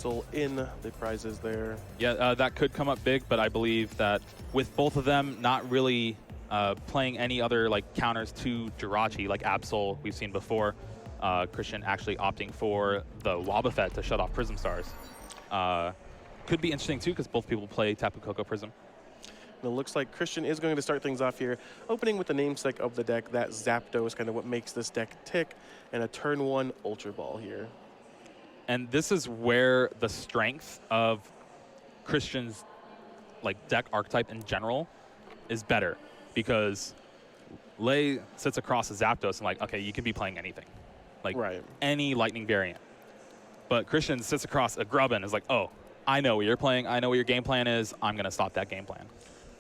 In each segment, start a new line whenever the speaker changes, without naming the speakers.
Absol in the prizes there.
Yeah, that could come up big, but I believe that with both of them not really playing any other like counters to Jirachi like Absol we've seen before, Christian actually opting for the Wobbuffet to shut off Prism Stars. Could be interesting too because both people play Tapu Koko Prism.
And it looks like Christian is going to start things off here, opening with the namesake of the deck. That Zapdos is kind of what makes this deck tick, and a turn 1 Ultra Ball here.
And this is where the strength of Christian's like deck archetype in general is better, because Lei sits across a Zapdos and like, okay, you can be playing anything, like any lightning variant. But Christian sits across a Grubbin and is like, oh, I know what you're playing, I know what your game plan is, I'm gonna stop that game plan.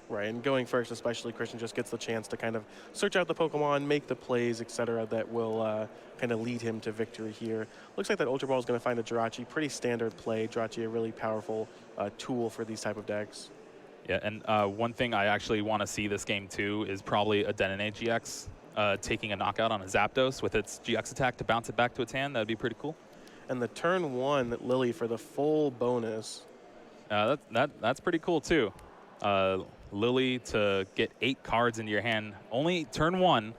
Right, and going first especially, Christian just gets the chance to kind of search out the Pokemon, make the plays, etc. that will kind of lead him to victory here. Looks like that Ultra Ball is going to find a Jirachi. Pretty standard play. Jirachi, a really powerful tool for these type of decks.
Yeah, and one thing I actually want to see this game too is probably a Denine GX taking a knockout on a Zapdos with its GX attack to bounce it back to its hand. That'd be pretty cool.
And the turn 1 Lily for the full bonus.
That's pretty cool too. Lily to get 8 cards into your hand, only turn 1,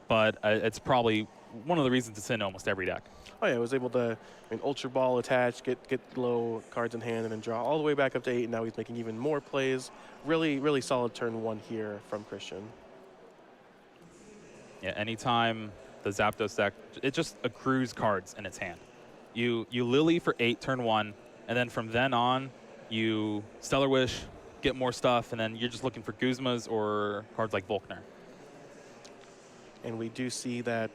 but it's probably one of the reasons it's in almost every deck.
Oh yeah, I was able to, Ultra Ball attach, get low cards in hand, and then draw all the way back up to 8. And now he's making even more plays. Really, really solid turn 1 here from Christian.
Yeah, anytime the Zapdos deck, it just accrues cards in its hand. You Lily for 8 turn 1, and then from then on, you Stellar Wish, get more stuff, and then you're just looking for Guzmas or cards like Volkner.
And we do see that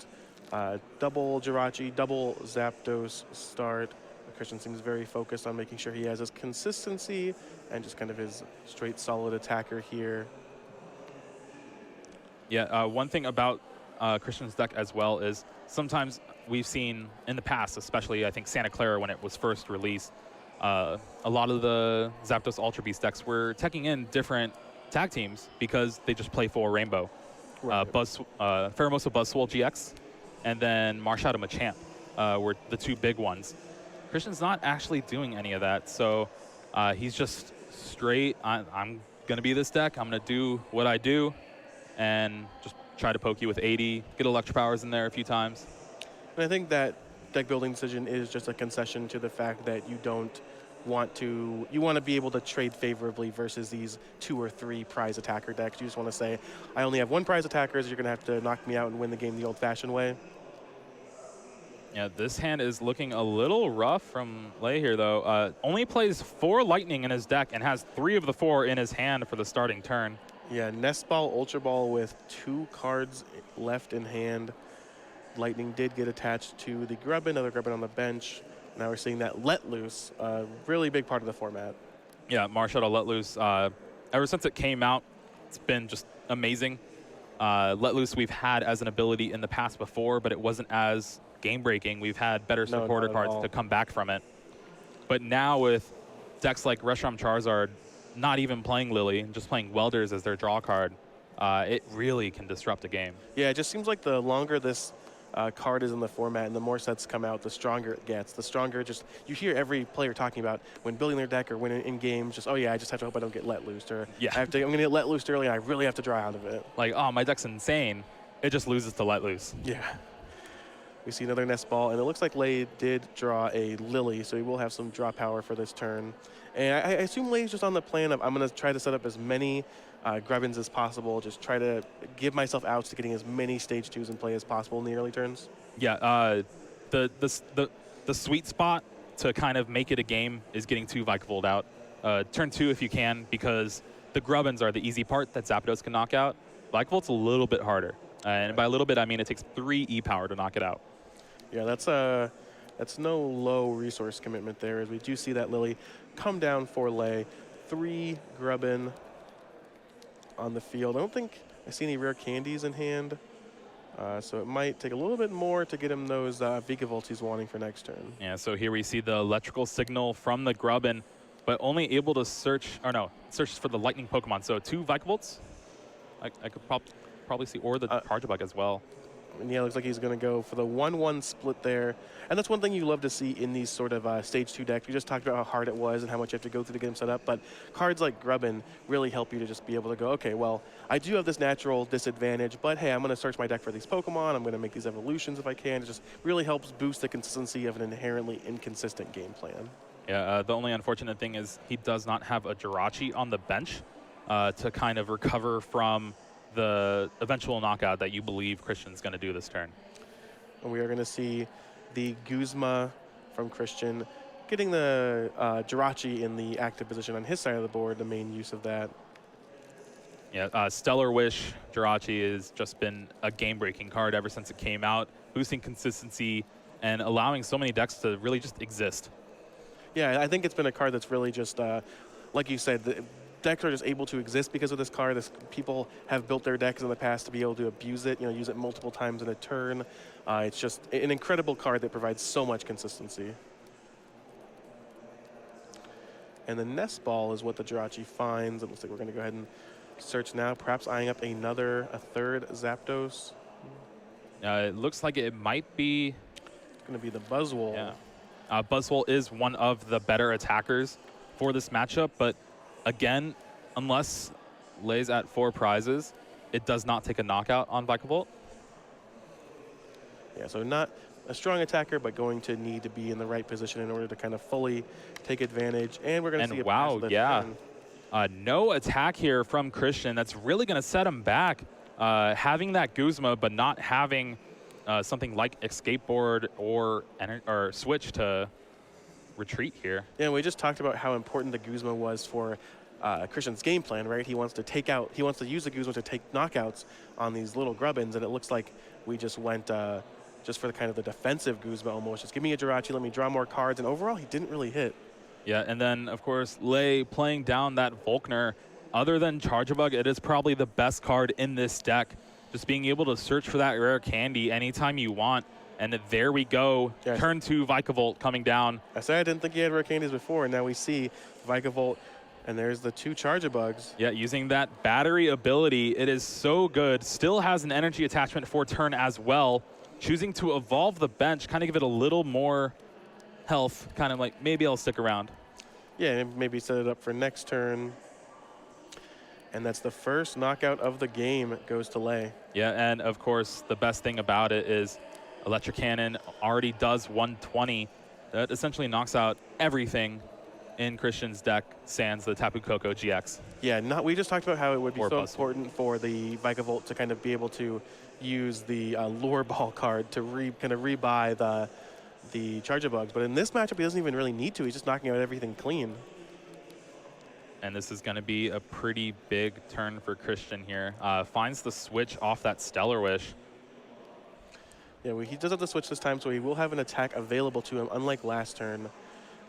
double Jirachi, double Zapdos start. Christian seems very focused on making sure he has his consistency and just kind of his straight solid attacker here. Yeah,
one thing about Christian's deck as well is sometimes we've seen in the past, especially I think Santa Clara when it was first released, a lot of the Zapdos Ultra Beast decks were teching in different tag teams because they just play full Rainbow.
Right.
Pheromosa Buzzwole GX and then Marshadow Machamp were the 2 big ones. Christian's not actually doing any of that, so he's just straight, I'm going to be this deck, I'm going to do what I do, and just try to poke you with 80, get Electro Powers in there a few times.
And I think that deck building decision is just a concession to the fact that you don't want to, you want to be able to trade favorably versus these 2 or 3 prize attacker decks. You just want to say, I only have 1 prize attacker, so you're going to have to knock me out and win the game the old-fashioned way.
Yeah, this hand is looking a little rough from Lei here, though. Only plays 4 Lightning in his deck and has 3 of the 4 in his hand for the starting turn.
Yeah, Nest Ball, Ultra Ball with 2 cards left in hand. Lightning did get attached to the Grubbin, another Grubbin on the bench. Now we're seeing that Let Loose, a really big part of the format.
Yeah, Marshadow Let Loose, ever since it came out, it's been just amazing. Let Loose we've had as an ability in the past before, but it wasn't as game-breaking. We've had better supporter cards to come back from it. But now with decks like Reshiram Charizard not even playing Lily, just playing Welders as their draw card, it really can disrupt a game.
Yeah, it just seems like the longer this card is in the format and the more sets come out, the stronger it gets. The stronger just, you hear every player talking about when building their deck or when in games, just, oh yeah, I just have to hope I don't get let loose, or
yeah,
I'm going to get let loose early and I really have to draw out of it.
Like, oh, my deck's insane. It just loses to let loose.
Yeah. We see another Nest Ball, and it looks like Lei did draw a Lily, so he will have some draw power for this turn. And I assume Lei's just on the plan of, I'm going to try to set up as many Grubbins as possible, just try to give myself outs to getting as many stage 2s in play as possible in the early turns.
Yeah, the sweet spot to kind of make it a game is getting 2 Vikavolt out. Turn 2 if you can, because the Grubbins are the easy part that Zapdos can knock out. Vikavolt's a little bit harder. And by a little bit, I mean it takes 3 E-power to knock it out.
Yeah, that's no low resource commitment there, as we do see that Lily come down for Lei. 3 Grubbin on the field. I don't think I see any rare candies in hand, so it might take a little bit more to get him those Vikavolts he's wanting for next turn.
Yeah, so here we see the electrical signal from the Grubbin, but only able to search, or no, search for the lightning Pokemon. So 2 Vikavolts, I could probably see, or the Chargebug as well.
And yeah, looks like he's going to go for the 1-1 split there. And that's one thing you love to see in these sort of stage 2 decks. We just talked about how hard it was and how much you have to go through to get them set up. But cards like Grubbin really help you to just be able to go, okay, well, I do have this natural disadvantage, but hey, I'm going to search my deck for these Pokemon. I'm going to make these evolutions if I can. It just really helps boost the consistency of an inherently inconsistent game plan.
Yeah, the only unfortunate thing is he does not have a Jirachi on the bench to kind of recover from the eventual knockout that you believe Christian's going to do this turn.
And we are going to see the Guzma from Christian getting the Jirachi in the active position on his side of the board, the main use of that.
Yeah, Stellar Wish Jirachi has just been a game-breaking card ever since it came out, boosting consistency and allowing so many decks to really just exist.
Yeah, I think it's been a card that's really just, like you said, the decks are just able to exist because of this card. People have built their decks in the past to be able to abuse it, use it multiple times in a turn. It's just an incredible card that provides so much consistency. And the Nest Ball is what the Jirachi finds. It looks like we're going to go ahead and search now, perhaps eyeing up a third Zapdos.
It looks like it might be...
It's going to be the Buzzwole.
Yeah. Buzzwole is one of the better attackers for this matchup, but again, unless Lay's at 4 prizes, it does not take a knockout on Vikavolt.
Yeah, so not a strong attacker, but going to need to be in the right position in order to kind of fully take advantage. And we're going to see a
wow,
pass
yeah.
turn.
No attack here from Christian. That's really going to set him back. Having that Guzma, but not having something like Escape Board or Switch to retreat here.
Yeah, we just talked about how important the Guzma was for Christian's game plan, right? He wants to use the Guzma to take knockouts on these little Grubbins, and it looks like we just went just for the kind of the defensive Guzma almost. Just give me a Jirachi, let me draw more cards, and overall he didn't really hit.
Yeah, and then of course Lay playing down that Volkner. Other than Charjabug, it is probably the best card in this deck. Just being able to search for that rare candy anytime you want. And there we go.
Yes.
Turn 2 Vikavolt coming down.
I said I didn't think he had rare candies before, and now we see Vikavolt, and there's the 2 Charjabugs.
Yeah, using that battery ability, it is so good. Still has an energy attachment for turn as well. Choosing to evolve the bench, kind of give it a little more health, kind of like maybe I'll stick around.
Yeah, and maybe set it up for next turn. And that's the first knockout of the game. It goes to Lay.
Yeah, and of course, the best thing about it is Electric Cannon already does 120. That essentially knocks out everything in Christian's deck, sans the Tapu Koko GX.
Yeah, we just talked about how it would be so
Buzzwole.
important for the Vikavolt to kind of be able to use the Lure Ball card to kind of rebuy the Charjabugs. But in this matchup, he doesn't even really need to. He's just knocking out everything clean.
And this is going to be a pretty big turn for Christian here. Finds the switch off that Stellar Wish.
Yeah, he does have the switch this time, so he will have an attack available to him, unlike last turn.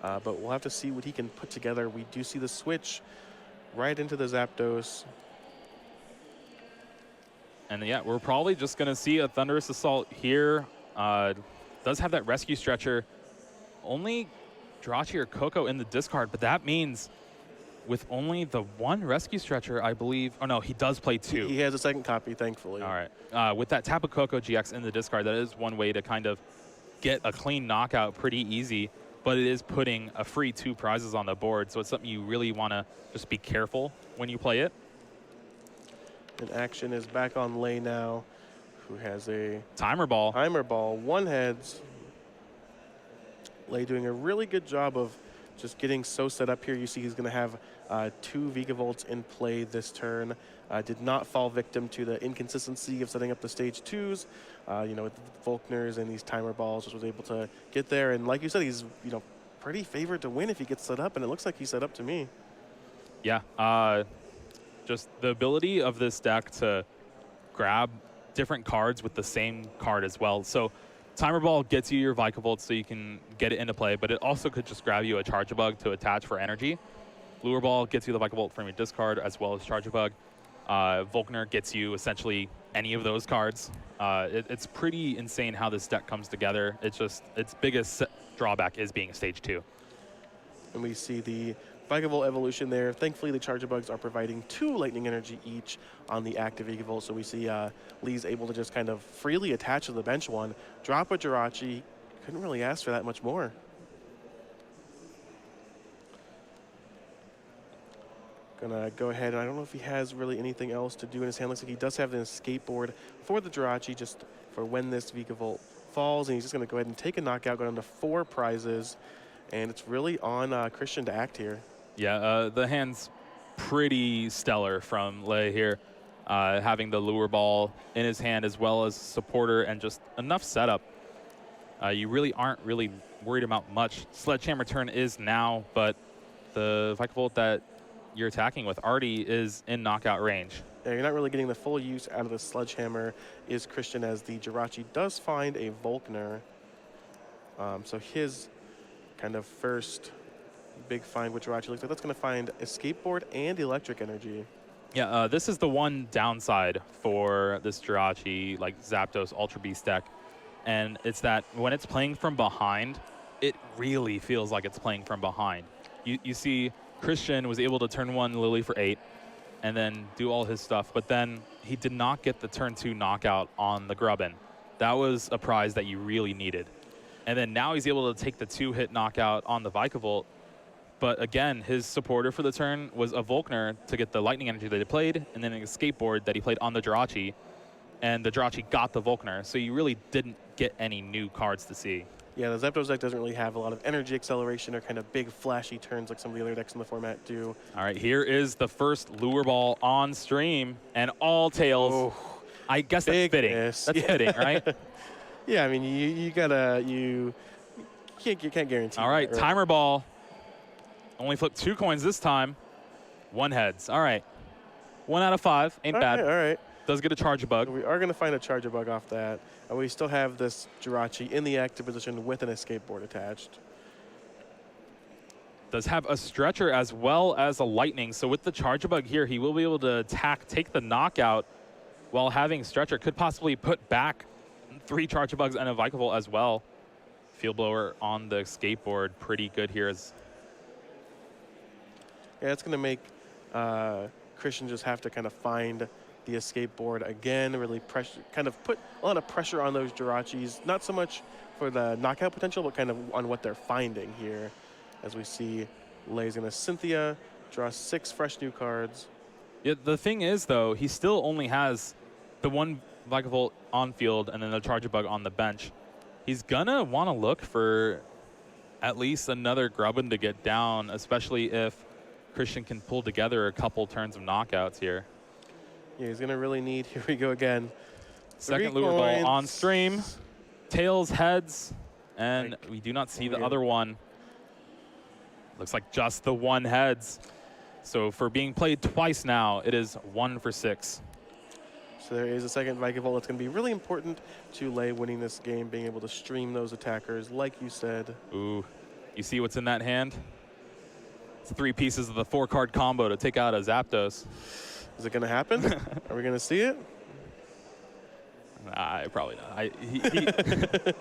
But we'll have to see what he can put together. We do see the switch right into the Zapdos.
And yeah, we're probably just going to see a Thunderous Assault here. Does have that Rescue Stretcher. Only Jirachi or Koko in the discard, but that means with only the 1 Rescue Stretcher, I believe. Oh, no, he does play 2.
He has a second copy, thankfully.
All right. With that Tapu Koko GX in the discard, that is one way to kind of get a clean knockout pretty easy, but it is putting a free 2 prizes on the board, so it's something you really want to just be careful when you play it.
And action is back on Lay now, who has a
Timer Ball.
Timer Ball, 1 heads. Lay doing a really good job of just getting so set up here. You see he's going to have 2 Vigavolts in play this turn. Did not fall victim to the inconsistency of setting up the stage 2s. With the Volkners and these Timer Balls, just was able to get there. And like you said, he's pretty favored to win if he gets set up, and it looks like he's set up to me.
Yeah, just the ability of this deck to grab different cards with the same card as well. So Timer Ball gets you your Vikavolt so you can get it into play, but it also could just grab you a Charjabug to attach for energy. Lure Ball gets you the Vikavolt from your discard as well as Charjabug. Volkner gets you essentially any of those cards. It's pretty insane how this deck comes together. It's just its biggest drawback is being a stage 2.
And we see the Vikavolt evolution there. Thankfully, the Charger Bugs are providing 2 lightning energy each on the active Vikavolt. So we see Lee's able to just kind of freely attach to the bench one, drop a Jirachi. Couldn't really ask for that much more. Gonna go ahead, and I don't know if he has really anything else to do in his hand. Looks like he does have the skateboard for the Jirachi just for when this Vikavolt falls, and he's just gonna go ahead and take a knockout, go down to 4 prizes, and it's really on Christian to act here.
Yeah, the hand's pretty stellar from Lei here, having the lure ball in his hand as well as supporter and just enough setup. You really aren't really worried about much. Sledgehammer turn is now, but the Vikavolt that you're attacking with already is in knockout range.
Yeah, you're not really getting the full use out of the Sledgehammer is Christian, as the Jirachi does find a Volkner. So his kind of first big find with Jirachi looks like that's going to find a skateboard and electric energy.
Yeah, this is the one downside for this Jirachi, like Zapdos Ultra Beast deck. And it's that when it's playing from behind, it really feels like it's playing from behind. You see Christian was able to turn 1 Lily for 8 and then do all his stuff, but then he did not get the turn 2 knockout on the Grubbin. That was a prize that you really needed. And then now he's able to take the 2-hit knockout on the Vikavolt, but again, his supporter for the turn was a Volkner to get the lightning energy that he played, and then a skateboard that he played on the Jirachi, and the Jirachi got the Volkner, so you really didn't get any new cards to see.
Yeah, the Zapdos deck doesn't really have a lot of energy acceleration or kind of big flashy turns like some of the other decks in the format do.
All right, here is the first lure ball on stream, and all tails.
Oh,
I guess that's fitting.
miss.
That's fitting, right?
Yeah, I mean, you can't guarantee.
All right,
that,
timer ball. Only flip 2 coins this time. 1 heads. All right. 1 out of 5. Ain't bad.
All right.
Does get a charge bug.
We are going to find a Charger Bug off that. And we still have this Jirachi in the active position with an escape board attached.
Does have a stretcher as well as a lightning. So with the charge bug here, he will be able to attack, take the knockout while having stretcher. Could possibly put back 3 charge bugs and a Vikavolt as well. Field blower on the skateboard, pretty good here.
Yeah, it's going to make Christian just have to kind of find the escape board again, really kind of put a lot of pressure on those Jirachis, not so much for the knockout potential, but kind of on what they're finding here. As we see, Lei's going to Cynthia, draw 6 fresh new cards.
Yeah, the thing is, though, he still only has the 1 Vikavolt on field and then the charge bug on the bench. He's going to want to look for at least another Grubbin to get down, especially if Christian can pull together a couple turns of knockouts here.
Yeah, he's going to really need, here we go again.
Second lure ball on stream. Tails, heads, and we do not see the other one. Looks like just the 1 heads. So for being played twice now, it is 1 for 6.
So there is a second Vikavolt that's going to be really important to Lei winning this game, being able to stream those attackers, like you said.
Ooh, you see what's in that hand? It's 3 pieces of the 4-card combo to take out a Zapdos.
Is it going to happen? Are we going to see it?
Nah, probably not.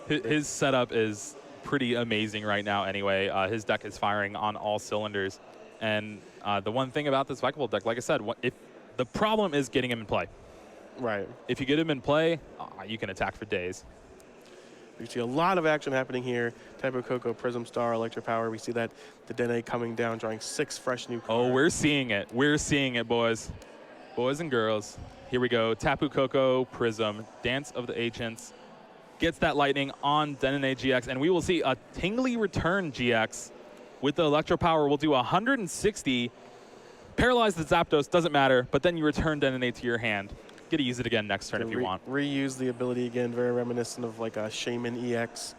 His setup is pretty amazing right now anyway. His deck is firing on all cylinders. And the one thing about this Vikavolt deck, like I said, if the problem is getting him in play.
Right.
If you get him in play, you can attack for days.
We see a lot of action happening here. Tapu Koko, Prism Star, Electro Power. We see that the Dene coming down, drawing 6 fresh new cards.
Oh, we're seeing it. We're seeing it, boys. Boys and girls. Here we go. Tapu Koko, Prism, Dance of the Ancients. Gets that lightning on Dene GX, and we will see a Tingly Return GX with the Electro Power. We'll do 160. Paralyze the Zapdos, doesn't matter, but then you return Dene to your hand. Get to use it again next turn if you want.
Reuse the ability again, very reminiscent of like a Shaman EX,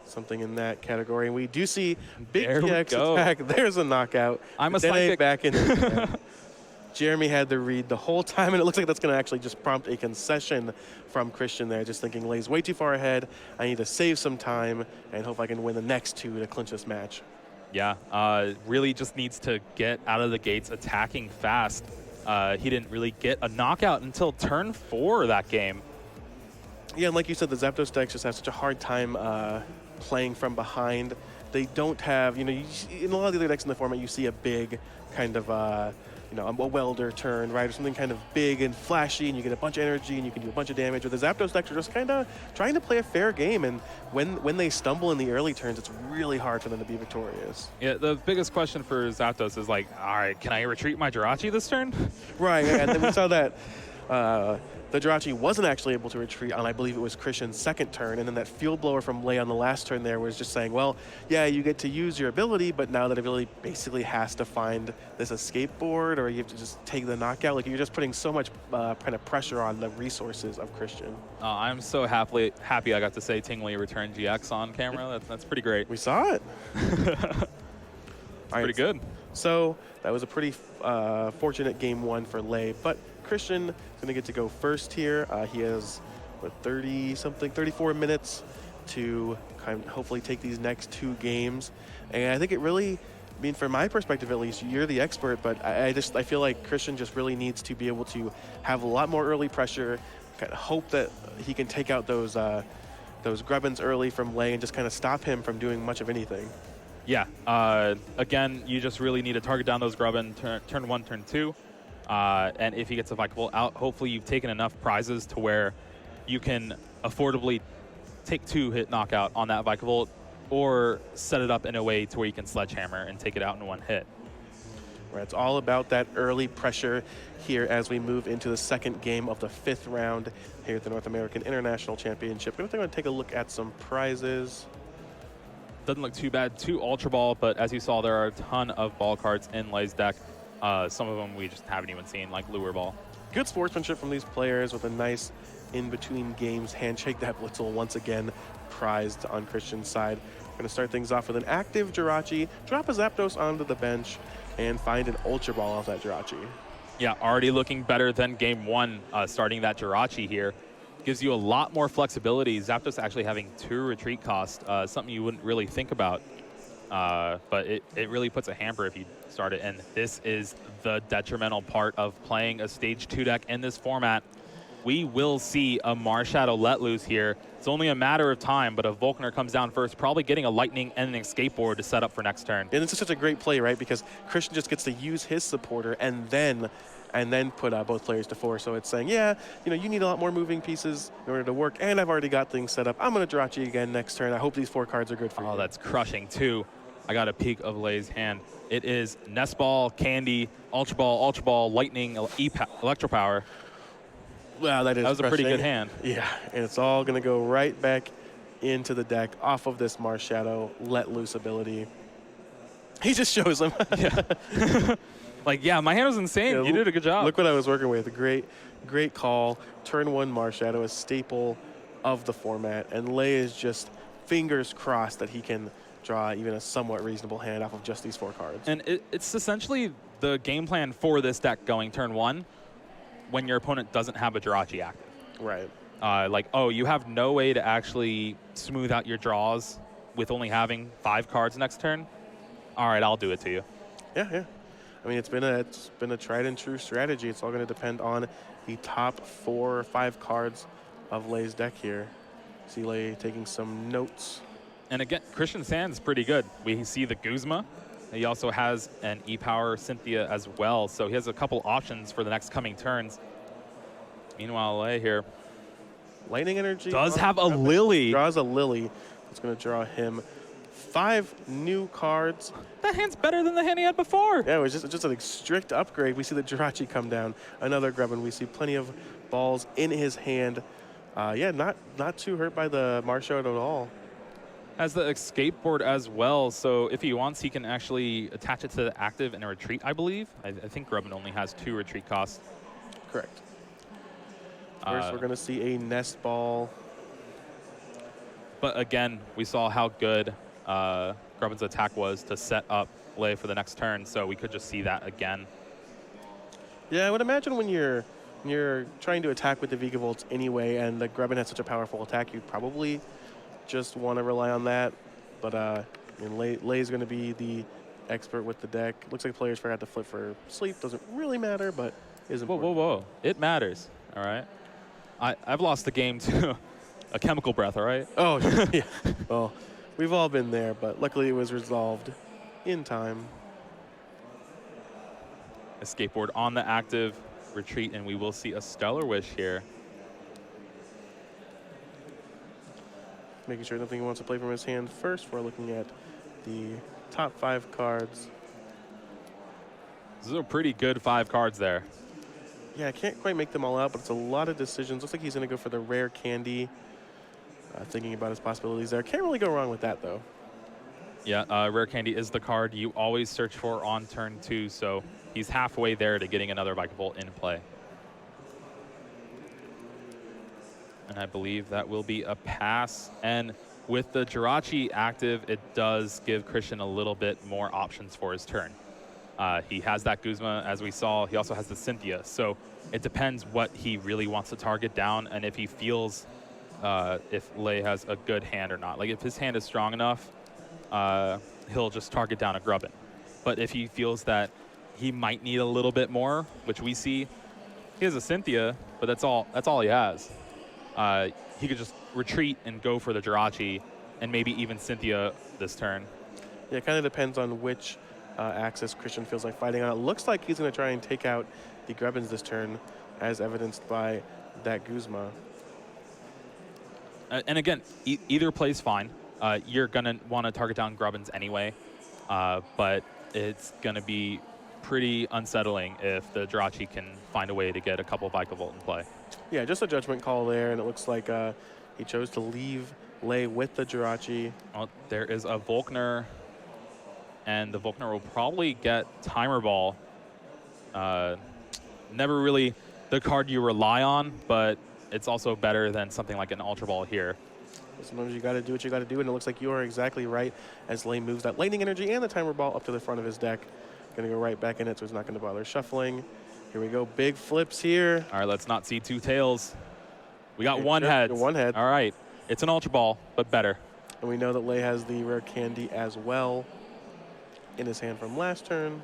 something in that category. And we do see big EX attack. There's a knockout.
I'm a
Dene
psychic.
Back in. Jeremy had the read the whole time, and it looks like that's going to actually just prompt a concession from Christian there, just thinking Lei's way too far ahead. I need to save some time and hope I can win the next 2 to clinch this match.
Yeah, really just needs to get out of the gates attacking fast. He didn't really get a knockout until turn 4 that game.
Yeah, and like you said, the Zapdos decks just have such a hard time playing from behind. They don't have, in a lot of the other decks in the format, you see a big kind of, a welder turn, right, or something kind of big and flashy, and you get a bunch of energy and you can do a bunch of damage. Or the Zapdos decks are just kind of trying to play a fair game, and when they stumble in the early turns, it's really hard for them to be victorious.
Yeah, the biggest question for Zapdos is like, all right, can I retreat my Jirachi this turn?
Right, and then we saw that the Jirachi wasn't actually able to retreat on, I believe it was Christian's second turn, and then that Field Blower from Lei on the last turn there was just saying, well, yeah, you get to use your ability, but now that ability basically has to find this escape board, or you have to just take the knockout. Like, you're just putting so much kind of pressure on the resources of Christian.
I'm so happy I got to say Tingley returned GX on camera. That's pretty great.
We saw it.
Pretty good.
So that was a pretty fortunate game one for Lei, but Christian is going to get to go first here. He has, 34 minutes to kind of hopefully take these next two games. And I think it really, from my perspective at least, you're the expert, but I feel like Christian just really needs to be able to have a lot more early pressure, kind of hope that he can take out those Grubbins early from Lei and just kind of stop him from doing much of anything.
Yeah. Again, you just really need to target down those Grubbin turn 1, turn 2. And if he gets a Vikavolt out, hopefully you've taken enough prizes to where you can affordably take 2-hit knockout on that Vikavolt, or set it up in a way to where you can Sledgehammer and take it out in 1 hit.
Right, it's all about that early pressure here as we move into the second game of the 5th round here at the North American International Championship. We're going to take a look at some prizes.
Doesn't look too bad. 2 Ultra Ball, but as you saw, there are a ton of ball cards in Lei's deck. Some of them we just haven't even seen, like Lure Ball.
Good sportsmanship from these players with a nice in-between games handshake. That Blitzel once again prized on Christian's side. We're going to start things off with an active Jirachi, drop a Zapdos onto the bench, and find an Ultra Ball off that Jirachi.
Yeah, already looking better than game 1, starting that Jirachi here. Gives you a lot more flexibility. Zapdos actually having 2 retreat cost, something you wouldn't really think about. But it really puts a hamper if you start it. And this is the detrimental part of playing a Stage 2 deck in this format. We will see a Marshadow let loose here. It's only a matter of time, but if Volkner comes down first, probably getting a Lightning and an Escape Board to set up for next turn.
And this is such a great play, right? Because Christian just gets to use his supporter and then put both players to 4. So it's saying, yeah, you need a lot more moving pieces in order to work, and I've already got things set up. I'm going to Jirachi again next turn. I hope these 4 cards are good for you.
Oh, that's crushing, too. I got a peek of Lei's hand. It is Nest Ball, Candy, Ultra Ball, Lightning, Electro Power.
Wow, that
was a pretty good hand.
Yeah, and it's all going to go right back into the deck off of this Marshadow let loose ability. He just shows them.
Yeah. Like, yeah, my hand was insane.
Yeah,
you did a good job.
Look what I was working with. Great call. Turn 1 Marshadow, a staple of the format. And Lei is just fingers crossed that he can draw even a somewhat reasonable hand off of just these 4 cards.
And it's essentially the game plan for this deck going turn 1 when your opponent doesn't have a Jirachi active.
Right.
You have no way to actually smooth out your draws with only having 5 cards next turn. All right, I'll do it to you.
Yeah. I mean, it's been a tried and true strategy. It's all going to depend on the top 4 or 5 cards of Lei's deck here. See Lei taking some notes.
And again, Christian's hand is pretty good. We see the Guzma. He also has an E-Power Cynthia as well, so he has a couple options for the next coming turns. Meanwhile, Lei here
Lightning Energy
does have a Lily.
Draws a Lily. It's going to draw him 5 new cards.
That hand's better than the hand he had before.
Yeah, it was just a strict upgrade. We see the Jirachi come down, another Grubbin. We see plenty of balls in his hand. Yeah, not too hurt by the Marshadow at all.
Has the Escape Board as well, so if he wants, he can actually attach it to the active and a retreat, I believe. I think Grubbin only has 2 retreat costs.
Correct. First, we're going to see a Nest Ball.
But again, we saw how good Grubbin's attack was to set up Lei for the next turn, so we could just see that again.
Yeah, I would imagine when you're trying to attack with the Vigavolts anyway, and the Grubbin has such a powerful attack, you'd probably just want to rely on that. But Lei's going to be the expert with the deck. Looks like players forgot to flip for sleep. Doesn't really matter, but is important.
Whoa. It matters, all right? I've lost the game to a Chemical Breath, all right?
Oh, yeah. Well, We've all been there, but luckily it was resolved in time.
A skateboard on the active retreat, and we will see a Stellar Wish here.
Making sure nothing he wants to play from his hand first. We're looking at the top 5 cards.
This is a pretty good 5 cards there.
Yeah, I can't quite make them all out, but it's a lot of decisions. Looks like he's going to go for the rare candy. Thinking about his possibilities there. Can't really go wrong with that, though.
Yeah, rare candy is the card you always search for on turn 2, so he's halfway there to getting another Vikavolt in play. And I believe that will be a pass. And with the Jirachi active, it does give Christian a little bit more options for his turn. He has that Guzma, as we saw. He also has the Cynthia. So it depends what he really wants to target down and if he feels if Lei has a good hand or not. Like, if his hand is strong enough, he'll just target down a Grubbin. But if he feels that he might need a little bit more, which we see, he has a Cynthia, but that's all he has. He could just retreat and go for the Jirachi and maybe even Cynthia this turn.
Yeah, it kind of depends on which axis Christian feels like fighting on. It looks like he's going to try and take out the Grubbins this turn, as evidenced by that Guzma.
And again, either plays fine. You're going to want to target down Grubbins anyway, but it's going to be pretty unsettling if the Jirachi can find a way to get a couple Vikavolt in play.
Yeah, just a judgment call there, and it looks like he chose to leave Lei with the Jirachi.
Well, there is a Volkner, and the Volkner will probably get Timer Ball. Never really the card you rely on, but it's also better than something like an Ultra Ball here.
Sometimes you got to do what you got to do, and it looks like you are exactly right as Lei moves that Lightning Energy and the Timer Ball up to the front of his deck. Going to go right back in it, so he's not going to bother shuffling. Here we go, big flips here.
All right, let's not see 2 tails. We got one head.
One head.
All right, it's an Ultra Ball, but better.
And we know that Lei has the rare candy as well in his hand from last turn.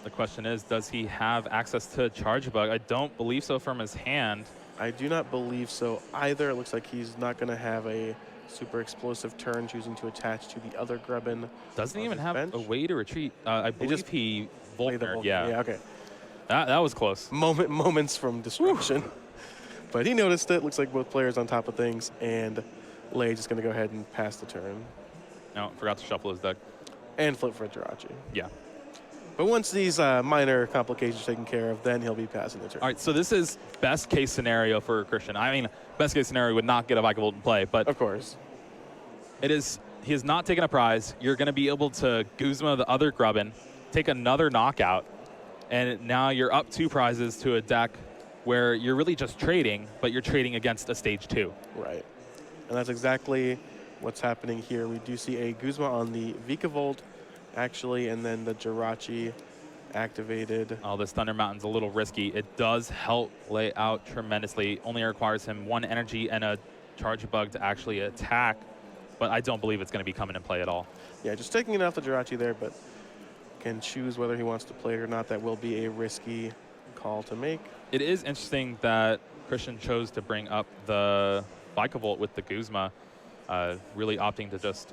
The question is, does he have access to Charge Bug? I don't believe so from his hand.
I do not believe so either. It looks like he's not going to have a super explosive turn, choosing to attach to the other Grubbin.
Doesn't even have a way to retreat. I believe he Volkner.
Yeah, okay.
That was close.
Moments from destruction. But he noticed it. Looks like both players on top of things, and Lei just going to go ahead and pass the turn.
No, forgot to shuffle his deck.
And flip for Jirachi.
Yeah.
But once these minor complications are taken care of, then he'll be passing the turn.
All right, so this is best case scenario for Christian. I mean, best case scenario would not get a Vikavolt in play, but
of course.
He has not taken a prize. You're going to be able to Guzma the other Grubbin, take another knockout, and now you're up 2 prizes to a deck where you're really just trading, but you're trading against a stage 2.
Right. And that's exactly what's happening here. We do see a Guzma on the Vikavolt, actually, and then the Jirachi activated.
Oh, this Thunder Mountain's a little risky. It does help Lei out tremendously. Only requires him 1 energy and a Charge Bug to actually attack, but I don't believe it's going to be coming in play at all.
Yeah, just taking it off the Jirachi there, but can choose whether he wants to play it or not. That will be a risky call to make.
It is interesting that Christian chose to bring up the Vikavolt with the Guzma, really opting to just...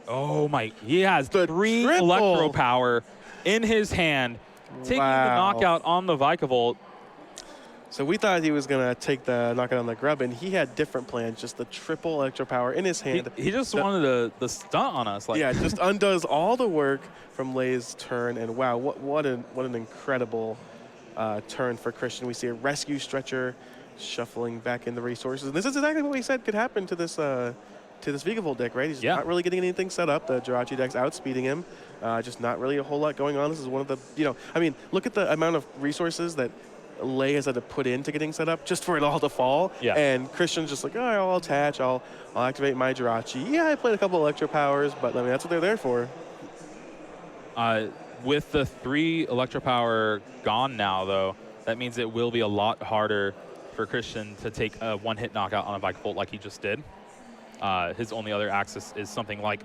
Oh my, he has
the
3
triple.
Electro Power in his hand, taking the knockout on the Vikavolt.
So we thought he was going to take the knockout on the Grubbin. He had different plans, just the triple Electro Power in his hand.
He just wanted the stunt on us. Like.
Yeah, just undoes all the work from Lei's turn. And wow, what an incredible turn for Christian. We see a Rescue Stretcher shuffling back in the resources. And this is exactly what we said could happen to this Vikavolt deck, right? He's not really getting anything set up. The Jirachi deck's outspeeding him. Just not really a whole lot going on. This is one of the, I mean, look at the amount of resources that Lei has had to put into getting set up just for it all to fall.
Yeah.
And Christian's just like, all right, I'll attach, I'll activate my Jirachi. Yeah, I played a couple Electro Powers, but I mean, that's what they're there for.
With the 3 Electro Power gone now, though, that means it will be a lot harder for Christian to take a 1-hit knockout on a Vikavolt like he just did. His only other axis is something like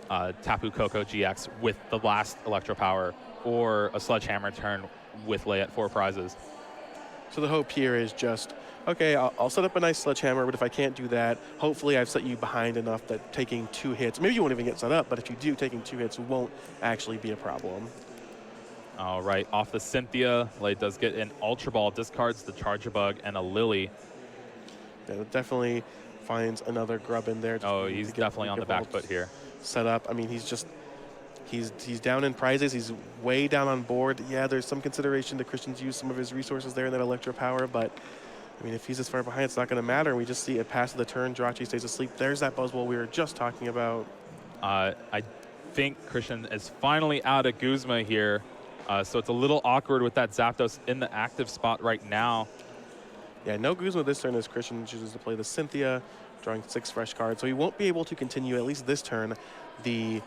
Tapu Koko GX with the last Electro Power, or a Sledgehammer turn with Lei at 4 prizes.
So the hope here is just, okay, I'll set up a nice sledgehammer, but if I can't do that, hopefully I've set you behind enough that taking 2 hits, maybe you won't even get set up, but if you do, taking 2 hits won't actually be a problem.
All right, off the Cynthia, Lay does get an Ultra Ball, discards the Charger Bug and a Lily.
Yeah, it definitely finds another grub in there.
Oh, he's definitely on the back foot here.
Set up. I mean, he's down in prizes. He's way down on board. Yeah, there's some consideration that Christian's used some of his resources there in that Electro Power, but I mean, if he's this far behind, it's not going to matter. We just see it passes the turn. Jirachi stays asleep. There's that Buzzwole we were just talking about.
I think Christian is finally out of Guzma here, so it's a little awkward with that Zapdos in the active spot right now.
Yeah, no Guzma this turn as Christian chooses to play the Cynthia, drawing 6 fresh cards. So he won't be able to continue, at least this turn, the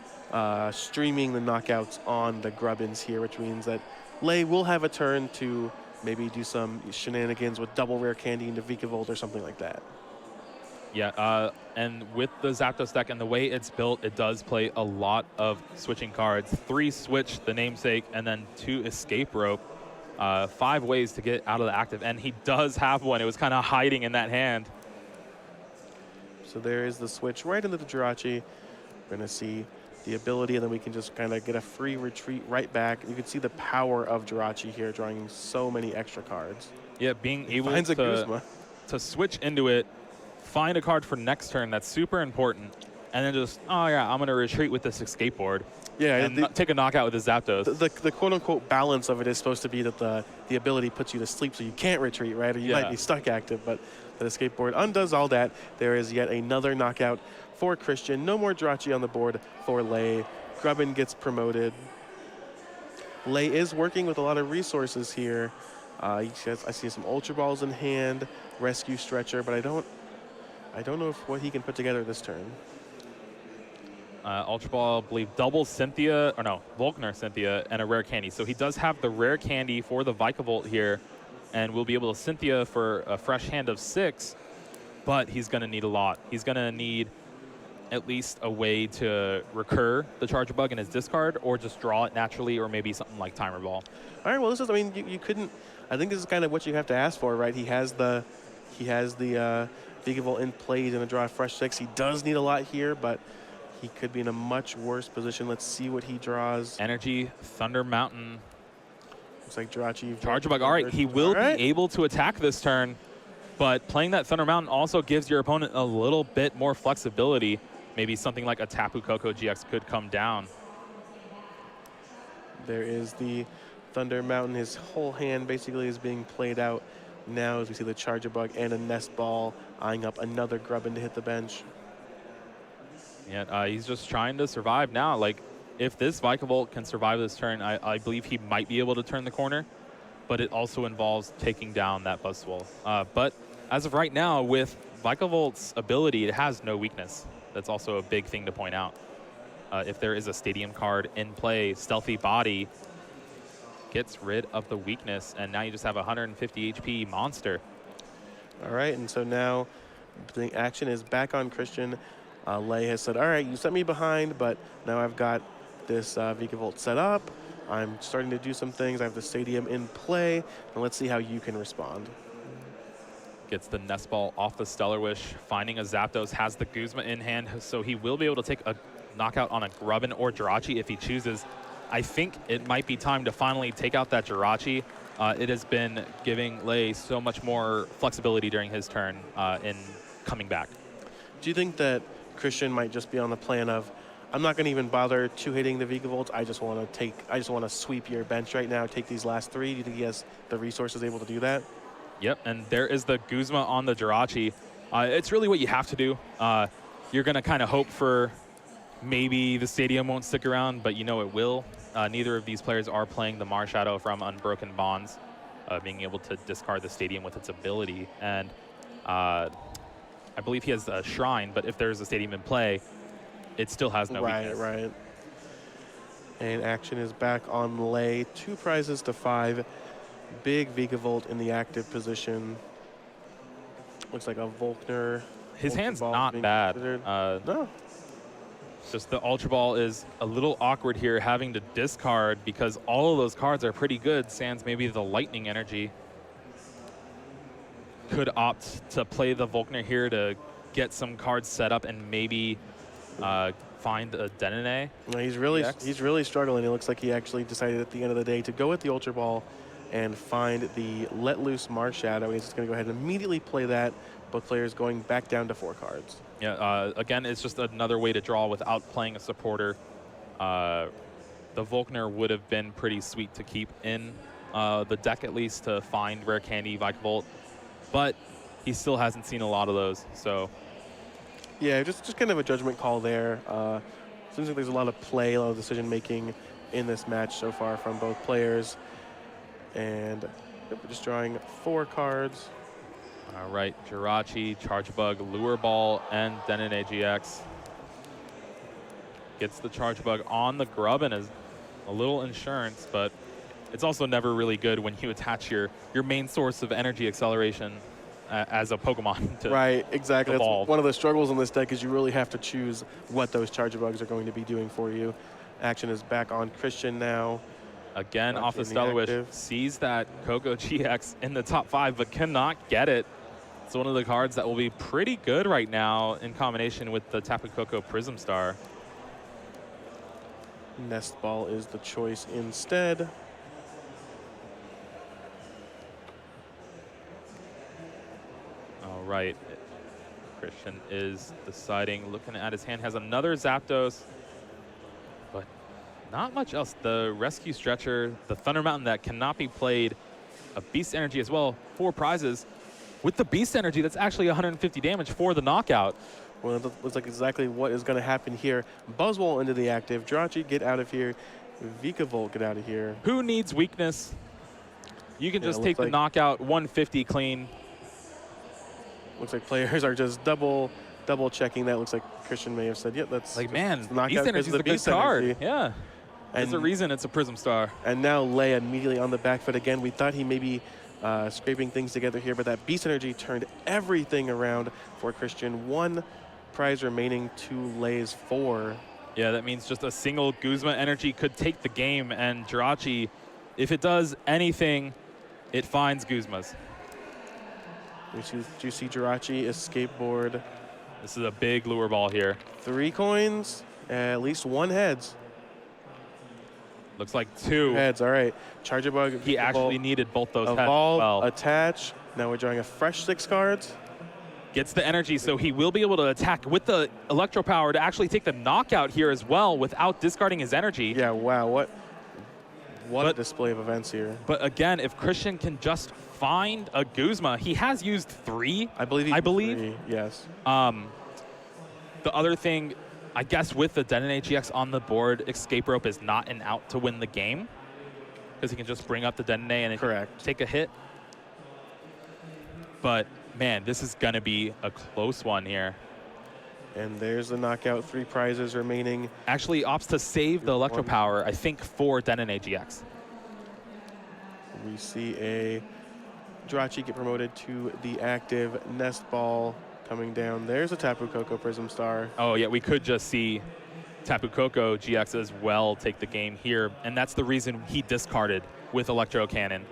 streaming the knockouts on the Grubbins here, which means that Lay will have a turn to maybe do some shenanigans with double rare candy into Vikavolt or something like that.
Yeah, and with the Zapdos deck and the way it's built, it does play a lot of switching cards. 3 switch, the namesake, and then 2 escape rope. 5 ways to get out of the active, and he does have one. It was kind of hiding in that hand.
So there is the switch right into the Jirachi. We're going to see the ability, and then we can just kind of get a free retreat right back. You can see the power of Jirachi here, drawing so many extra cards.
Yeah, being able to switch into it, find a card for next turn, that's super important, and then just, oh yeah, I'm going to retreat with this escape board. Yeah, and take a knockout with his Zapdos.
The quote-unquote balance of it is supposed to be that the ability puts you to sleep so you can't retreat, right? Or you might be stuck active, but the escape board undoes all that. There is yet another knockout for Christian. No more Jirachi on the board for Lay. Grubbin gets promoted. Lay is working with a lot of resources here. I see some Ultra Balls in hand, Rescue Stretcher, but I don't know what he can put together this turn.
Ultra Ball, I believe, double Cynthia, or no, Volkner Cynthia, and a rare candy. So he does have the rare candy for the Vikavolt here, and we'll be able to Cynthia for a fresh hand of 6, but he's going to need a lot. He's going to need at least a way to recur the Charger Bug in his discard, or just draw it naturally, or maybe something like Timer Ball.
All right, well, this is, I mean, you couldn't, I think this is kind of what you have to ask for, right? He has the Vikavolt in play. He's going to draw a fresh 6. He does need a lot here, but he could be in a much worse position. Let's see what he draws.
Energy, Thunder Mountain.
Looks like Jirachi.
Charger Bug. All right, he will be able to attack this turn, but playing that Thunder Mountain also gives your opponent a little bit more flexibility. Maybe something like a Tapu Koko GX could come down.
There is the Thunder Mountain. His whole hand basically is being played out now as we see the Charger Bug and a Nest Ball eyeing up another Grubbin to hit the bench.
Yeah, he's just trying to survive now. Like, if this Vikavolt can survive this turn, I believe he might be able to turn the corner, but it also involves taking down that Buzzwole. But as of right now, with Vikavolt's ability, it has no weakness. That's also a big thing to point out. If there is a Stadium card in play, Stealthy Body gets rid of the weakness, and now you just have a 150 HP monster.
All right, and so now the action is back on Christian. Lay has said, all right, you set me behind, but now I've got this Vikavolt set up. I'm starting to do some things. I have the Stadium in play, and let's see how you can respond.
Gets the Nest Ball off the Stellar Wish, finding a Zapdos, has the Guzma in hand, so he will be able to take a knockout on a Grubbin or Jirachi if he chooses. I think it might be time to finally take out that Jirachi. It has been giving Lay so much more flexibility during his turn in coming back.
Do you think that Christian might just be on the plan of, I'm not going to even bother hitting the Vikavolt. I just want to sweep your bench right now, take these last 3. Do you think he has the resources able to do that?
Yep, and there is the Guzma on the Jirachi. It's really what you have to do. You're going to kind of hope for maybe the Stadium won't stick around, but you know it will. Neither of these players are playing the Marshadow from Unbroken Bonds, being able to discard the Stadium with its ability. And I believe he has a Shrine, but if there's a Stadium in play, it still has no weakness.
Right. And action is back on Lay. 2 prizes to 5. Big Vikavolt in the active position. Looks like a Volkner.
His hand's not bad.
No.
Just the Ultra Ball is a little awkward here, having to discard because all of those cards are pretty good, sans maybe the Lightning Energy. could opt to play the Volkner here to get some cards set up and maybe find a Denene.
No, he's
EX.
really struggling. It looks like he actually decided at the end of the day to go with the Ultra Ball and find the Let Loose Marshadow. He's just going to go ahead and immediately play that. Both players going back down to 4 cards.
Yeah, again, it's just another way to draw without playing a supporter. The Volkner would have been pretty sweet to keep in the deck, at least, to find Rare Candy, Vikavolt. But he still hasn't seen a lot of those, so.
Yeah, just kind of a judgment call there. Seems like there's a lot of play, a lot of decision-making in this match so far from both players. And yep, we're just drawing 4 cards.
All right, Jirachi, Charge Bug, Lure Ball, and Denene GX. Gets the Charge Bug on the Grubbin as a little insurance, but it's also never really good when you attach your main source of energy acceleration as a Pokemon to
Right, exactly.
evolve.
That's one of the struggles in this deck is you really have to choose what those Charge Bugs are going to be doing for you. Action is back on Christian now.
Again,
Not
off the
in the
Stellar Wish,
active.
sees that Coco GX in the top 5, but cannot get it. It's one of the cards that will be pretty good right now in combination with the Tapu Koko Prism Star.
Nest Ball is the choice instead.
All right. Christian is deciding, looking at his hand, has another Zapdos, but not much else. The Rescue Stretcher, the Thunder Mountain that cannot be played, a Beast Energy as well, 4 prizes. With the Beast Energy, that's actually 150 damage for the knockout.
Well, it looks like exactly what is going to happen here. Buzzwole into the active. Jirachi, get out of here. Vikavolt, get out of here.
Who needs weakness? You can
Yeah,
just
it
take
looks
the
like-
knockout 150 clean.
Looks like players are just double checking that. Looks like Christian may have said, yep, that's
Like,
just
man,
knockout
Beast
because
Energy is
of
a
the
good
Beast
card.
Energy.
Yeah. There's a
And-
reason it's a Prism Star.
And now Lei immediately on the back foot again. We thought he may be scraping things together here, but that Beast Energy turned everything around for Christian. 1 prize remaining to Lei's 4.
Yeah, that means just a single Guzma Energy could take the game, and Jirachi, if it does anything, it finds Guzmas.
Do you see Jirachi escape board?
This is a big lure ball here.
3 coins, at least 1 heads.
Looks like 2.
Heads, all right. Charger Bug.
He actually needed both those heads as
Evolve,
well.
attach. Now we're drawing a fresh 6 cards.
Gets the energy, so he will be able to attack with the Electro Power to actually take the knockout here as well without discarding his energy.
Yeah, wow, what a
But-
display of events here.
But again, if Christian can just find a Guzma, he has used 3.
I believe. Yes.
The other thing, I guess with the Denene GX on the board, Escape Rope is not an out to win the game because he can just bring up the Denene and
Correct.
take a hit. But man, this is gonna be a close one here.
And there's the knockout. 3 prizes remaining.
Actually opts to save the Electro Power, I think, for Denene GX.
We see a Jirachi get promoted to the active. Nest Ball coming down. There's a Tapu Koko Prism Star.
Oh yeah, we could just see Tapu Koko GX as well take the game here, and that's the reason he discarded with Electro Cannon.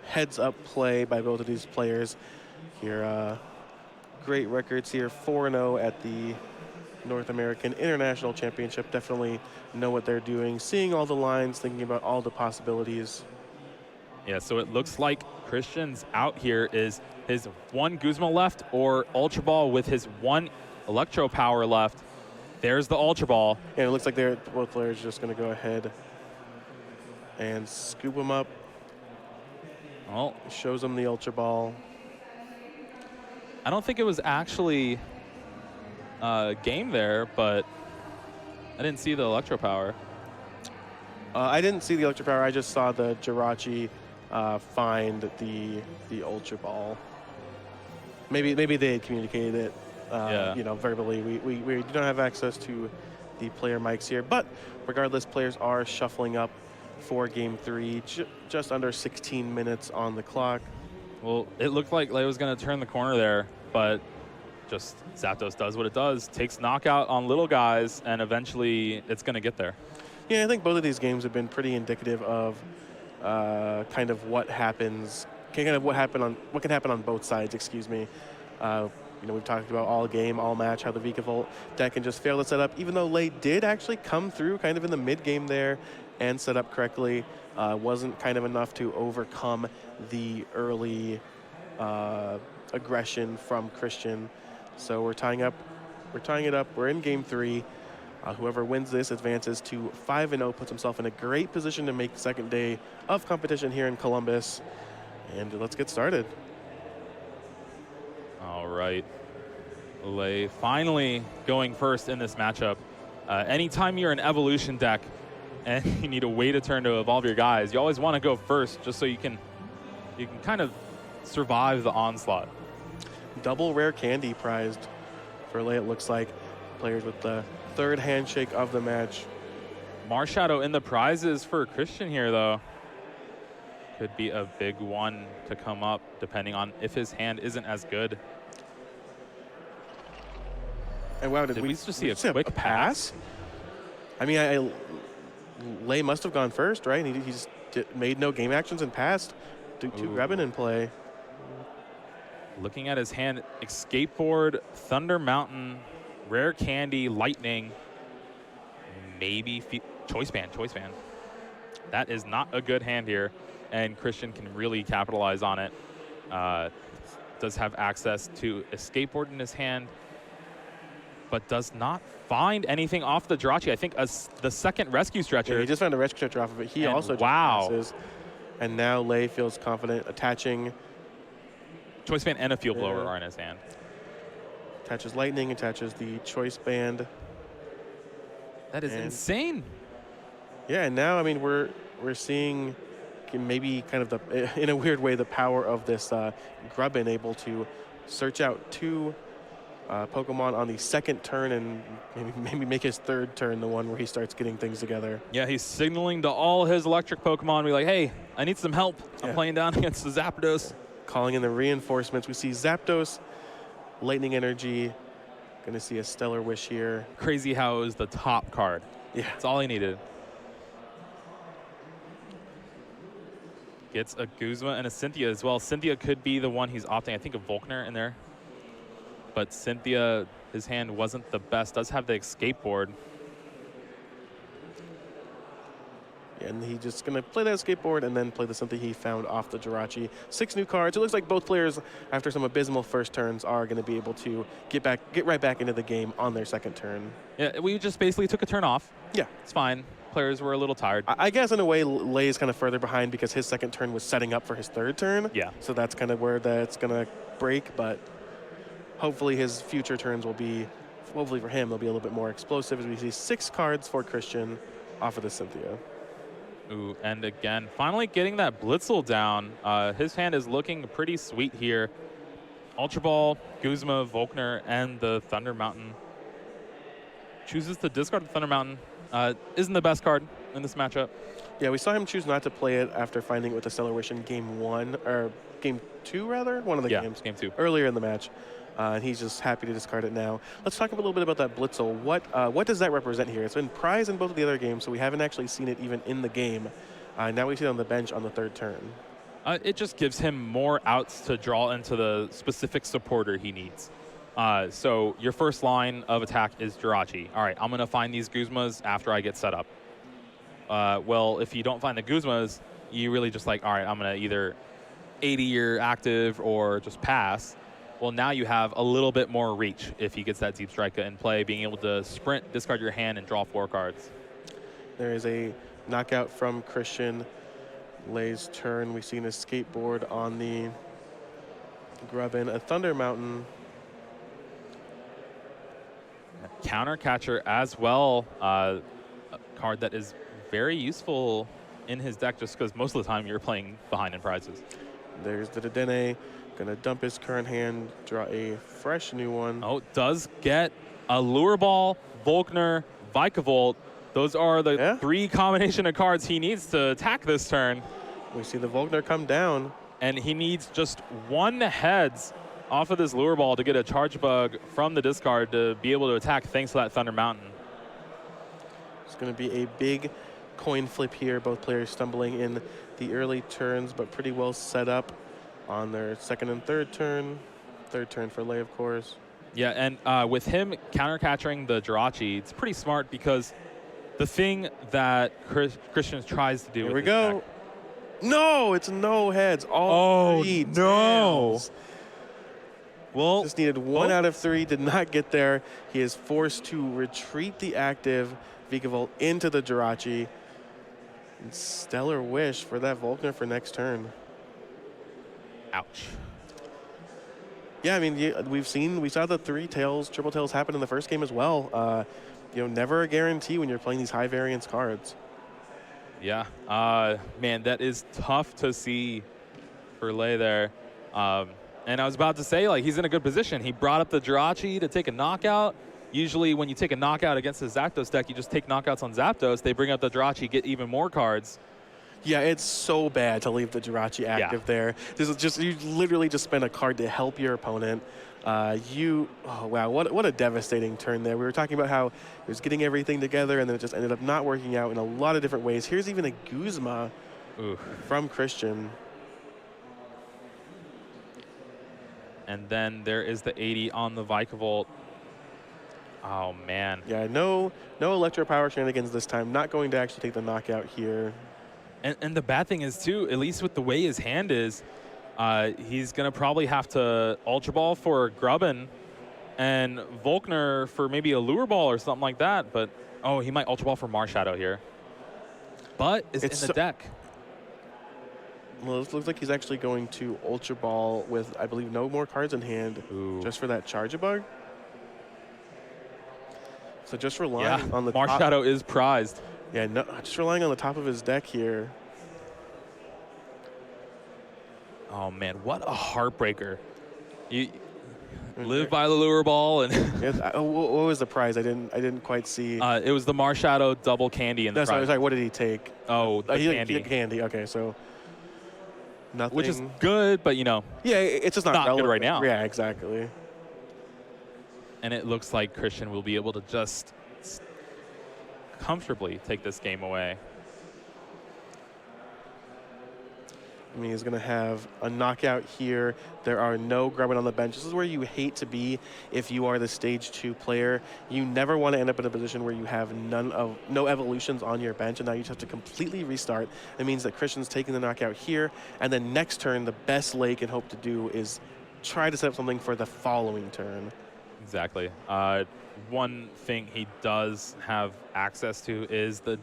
Heads up play by both of these players here. Great records here. 4-0 at the North American International Championship. Definitely know what they're doing. Seeing all the lines, thinking about all the possibilities.
Yeah, so it looks like Christian's out here is his 1 Guzma left or Ultra Ball with his 1 Electro Power left. There's the Ultra Ball.
And it looks like both players just going to go ahead and scoop them up.
Well,
Shows them the Ultra Ball.
I don't think it was actually a game there, but I didn't see the Electro Power.
I didn't see the Electro Power. I just saw the Jirachi find the Ultra Ball. Maybe they had communicated it,
Yeah.
you know, verbally. We do not have access to the player mics here, but regardless, players are shuffling up for Game 3. Just under 16 minutes on the clock.
Well, it looked like Lei was going to turn the corner there, but just Zapdos does what it does, takes knockout on little guys, and eventually it's going to get there.
Yeah, I think both of these games have been pretty indicative of kind of what happens kind of what can happen on both sides. Excuse me. We've talked about all game, all match, how the Vikavolt deck can just fail to set up, even though Lei did actually come through kind of in the mid game there and set up correctly. Wasn't kind of enough to overcome the early aggression from Christian. So we're tying it up. We're in game 3. Whoever wins this advances to 5-0, puts himself in a great position to make the second day of competition here in Columbus. And let's get started.
All right. Lei finally going first in this matchup. Anytime you're an evolution deck and you need to wait a turn to evolve your guys, you always want to go first just so you can kind of survive the onslaught.
Double rare candy prized for Lei, it looks like. Players with the third handshake of the match.
Marshadow in the prizes for Christian here, though. Could be a big one to come up, depending on if his hand isn't as good.
And wow,
did we just see a quick pass?
I mean, Lei must have gone first, right? He just made no game actions and passed. Two grabbing in play.
Looking at his hand, Escape Board, Thunder Mountain, Rare Candy, Lightning, maybe Choice Band. That is not a good hand here, and Christian can really capitalize on it. Does have access to Escape Board in his hand, but does not find anything off the Jirachi. I think the second Rescue Stretcher.
Yeah, he just found a Rescue Stretcher off of it. He also just passes. And now Lei feels confident attaching.
Choice Band and a Field Blower are in his hand.
Attaches Lightning, attaches the Choice Band.
That is insane.
Yeah, and now, I mean, we're seeing maybe kind of in a weird way, the power of this Grubbin able to search out 2 Pokemon on the second turn and maybe make his third turn the one where he starts getting things together.
Yeah, he's signaling to all his electric Pokemon, be like, hey, I need some help. I'm playing down against the Zapdos.
Calling in the reinforcements. We see Zapdos, Lightning Energy. Going to see a Stellar Wish here.
Crazy how it was the top card.
Yeah.
That's all he needed. Gets a Guzma and a Cynthia as well. Cynthia could be the one he's opting. I think of Volkner in there. But Cynthia, his hand wasn't the best. Does have the Escape Board.
And he's just going to play that Escape Board and then play the Cynthia he found off the Jirachi. 6 new cards. It looks like both players, after some abysmal first turns, are going to be able to get right back into the game on their second turn.
Yeah, we just basically took a turn off.
Yeah.
It's fine. Players were a little tired.
I guess in a way, Lei is kind of further behind because his second turn was setting up for his third turn.
Yeah.
So that's kind of where that's going to break, but hopefully his future turns will be, hopefully for him, they'll be a little bit more explosive as we see 6 cards for Christian off of the Cynthia.
Ooh, and again, finally getting that Blitzel down. His hand is looking pretty sweet here. Ultra Ball, Guzma, Volkner, and the Thunder Mountain. Chooses to discard the Thunder Mountain. Isn't the best card in this matchup.
Yeah, we saw him choose not to play it after finding it with the Stellar Wish in game 1, or game 2 rather? One of the games.
Game 2.
Earlier in the match. And he's just happy to discard it now. Let's talk a little bit about that Blitzel. What does that represent here? It's been prized in both of the other games, so we haven't actually seen it even in the game. Now we see it on the bench on the third turn.
It just gives him more outs to draw into the specific supporter he needs. So your first line of attack is Jirachi. All right, I'm going to find these Guzmas after I get set up. Well, if you don't find the Guzmas, you really just like, all right, I'm going to either 80 your active or just pass. Well, now you have a little bit more reach if he gets that Deep Strike in play, being able to sprint, discard your hand, and draw 4 cards.
There is a knockout from Christian. Lei's turn. We see an Escape Board on the Grubbin, a Thunder Mountain.
Counter Catcher as well, a card that is very useful in his deck just because most of the time you're playing behind in prizes.
There's the Dedenne. Gonna dump his current hand, draw a fresh new one.
Oh, does get a Lure Ball, Volkner, Vikavolt. Those are the 3 combination of cards he needs to attack this turn.
We see the Volkner come down.
And he needs just 1 heads off of this Lure Ball to get a Charge Bug from the discard to be able to attack thanks to that Thunder Mountain.
It's gonna be a big coin flip here. Both players stumbling in the early turns, but pretty well set up. on their second and third turn. Third turn for Lei, of course.
Yeah, and with him counter-catching the Jirachi, it's pretty smart because the thing that Christian tries to do
Here
with
we
his
go.
deck.
No, it's no heads. All three tails.
Well,
Just needed one out of three, did not get there. He is forced to retreat the active Vikavolt into the Jirachi. And Stellar Wish for that Volkner for next turn.
ouch.
Yeah, I mean, we saw the three tails, triple tails happen in the first game as well. Never a guarantee when you're playing these high variance cards.
Yeah, man, that is tough to see for Lei there. And I was about to say, like, he's in a good position. He brought up the Jirachi to take a knockout. Usually when you take a knockout against the Zapdos deck, you just take knockouts on Zapdos. They bring up the Jirachi, get even more cards.
Yeah, it's so bad to leave the Jirachi active there. This is just, you literally just spend a card to help your opponent. Oh wow, what a devastating turn there. We were talking about how it was getting everything together and then it just ended up not working out in a lot of different ways. Here's even a Guzma from Christian.
And then there is the 80 on the Vikavolt. Oh, man.
Yeah, no Electro Power shenanigans this time. Not going to actually take the knockout here.
And the bad thing is, too, at least with the way his hand is, he's going to probably have to Ultra Ball for Grubbin and Volkner for maybe a Lure Ball or something like that. But, oh, he might Ultra Ball for Marshadow here. But it's in the deck.
Well, it looks like he's actually going to Ultra Ball with, I believe, no more cards in hand, just for that Charge-a-Bug. So just relying on the
Marshadow is prized.
Yeah, no, just relying on the top of his deck here.
Oh, man, what a heartbreaker. You live by the Lure Ball. And
what was the prize? I didn't quite see.
It was the Marshadow double candy in the prize.
Sorry, what did he take?
Oh, the candy.
He candy, okay, so nothing.
Which is good, but,
Yeah, it's just not
good right now.
Yeah, exactly.
And it looks like Christian will be able to just comfortably take this game away.
I mean, he's going to have a knockout here. There are no Grubbin on the bench. This is where you hate to be if you are the stage 2 player. You never want to end up in a position where you have no evolutions on your bench, and now you just have to completely restart. It means that Christian's taking the knockout here, and then next turn, the best Lei can hope to do is try to set up something for the following turn.
Exactly. One thing he does have access to is the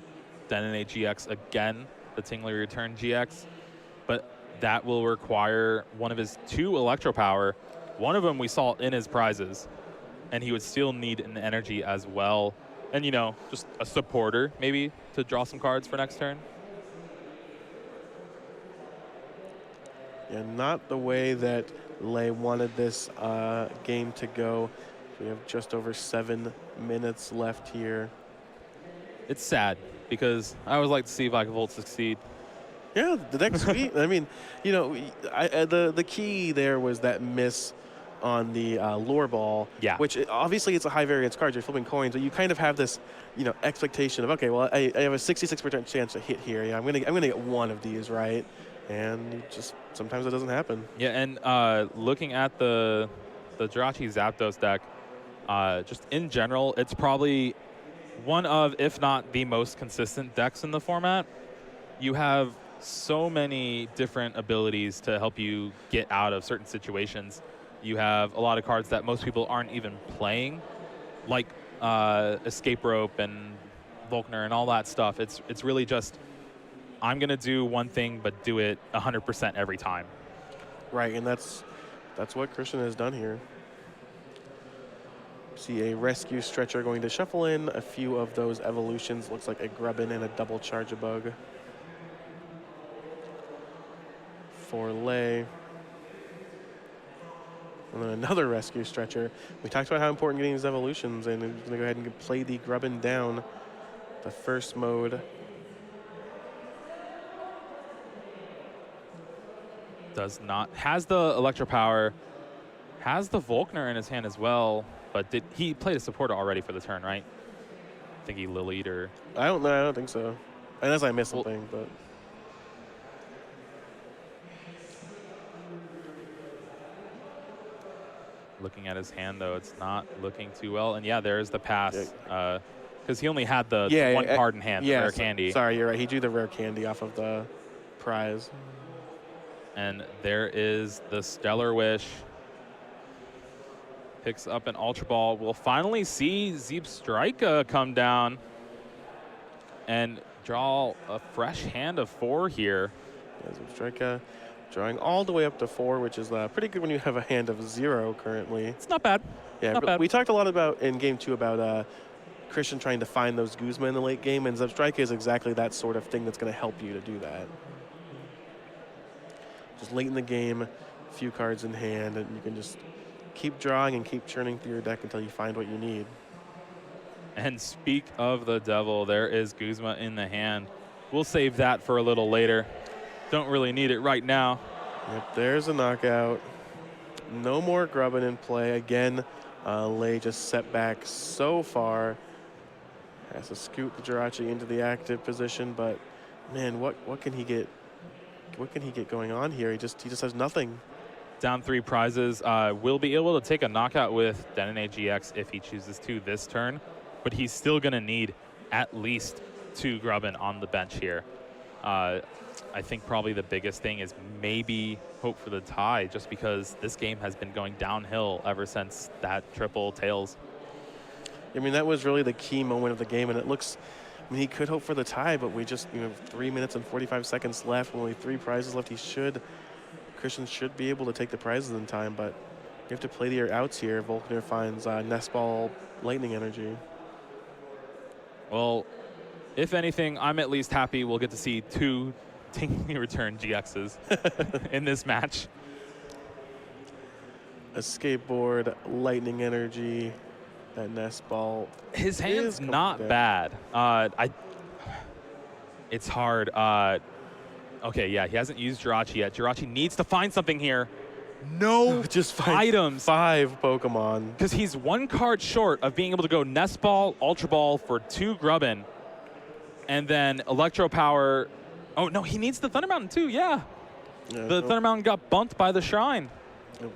Denine GX again, the Tingly Return GX. But that will require one of his 2 Electro Power. One of them we saw in his prizes. And he would still need an energy as well. And, just a supporter, maybe, to draw some cards for next turn.
Yeah, not the way that Lei wanted this game to go. We have just over 7 minutes left here.
It's sad, because I always like to see Vikavolt succeed.
Yeah, the deck's sweet. I mean, the key there was that miss on the Lure Ball, which obviously it's a high variance card. You're flipping coins, but you kind of have this, expectation of, okay, well, I have a 66% chance to hit here. Yeah, I'm gonna get one of these right, and just sometimes it doesn't happen.
Yeah, and looking at the Jirachi Zapdos deck, just in general, it's probably one of, if not the most consistent decks in the format. You have so many different abilities to help you get out of certain situations. You have a lot of cards that most people aren't even playing, like Escape Rope and Volkner and all that stuff. It's really just, I'm going to do one thing, but do it 100% every time.
Right, and that's what Christian has done here. See a Rescue Stretcher going to shuffle in a few of those evolutions. Looks like a Grubbin and a double Charge-a-Bug for Lei. And then another Rescue Stretcher. We talked about how important getting these evolutions, and I'm going to go ahead and play the Grubbin down. The first mode.
Does not. Has the Electro Power. Has the Volkner in his hand as well. But he played a supporter already for the turn, right? I think he Lilied or...
I don't know. I don't think so. Unless I missed something, but...
Looking at his hand, though, it's not looking too well. And yeah, there's the pass. Because he only had the one card in hand, the rare candy.
Sorry, you're right. He drew the rare candy off of the prize.
And there is the Stellar Wish. Picks up an Ultra Ball. We'll finally see Zeepstrika come down and draw a fresh hand of 4 here.
Zeepstrika drawing all the way up to 4, which is pretty good when you have a hand of 0 currently.
It's not bad.
Yeah,
not bad.
We talked a lot about in game 2 about Christian trying to find those Guzma in the late game, and Zeepstrika is exactly that sort of thing that's going to help you to do that. Just late in the game, a few cards in hand, and you can just keep drawing and keep churning through your deck until you find what you need.
And speak of the devil, there is Guzma in the hand. We'll save that for a little later. Don't really need it right now.
Yep, there's a knockout. No more Grubbin in play. Again, Lei just set back so far. Has to scoot the Jirachi into the active position, but man, what can he get? What can he get going on here? He just has nothing.
Down 3 prizes. Will be able to take a knockout with Denene GX if he chooses to this turn, but he's still going to need at least 2 Grubbin on the bench here. I think probably the biggest thing is maybe hope for the tie, just because this game has been going downhill ever since that triple tails.
I mean, that was really the key moment of the game, and it looks, I mean, he could hope for the tie, but we just, 3 minutes and 45 seconds left, only 3 prizes left. Christian should be able to take the prizes in time, but you have to play your outs here. Volkner finds Nest Ball Lightning Energy.
Well, if anything, I'm at least happy we'll get to see 2 Tingly Return GXs in this match.
A Skateboard, Lightning Energy, that Nest Ball.
His hand's not bad. It's hard. Okay, yeah, he hasn't used Jirachi yet. Jirachi needs to find something here. No
just
items.
5 Pokemon.
Because he's 1 card short of being able to go Nest Ball, Ultra Ball for 2 Grubbin. And then Electro Power. Oh, no, he needs the Thunder Mountain too, yeah. The Thunder Mountain got bumped by the Shrine.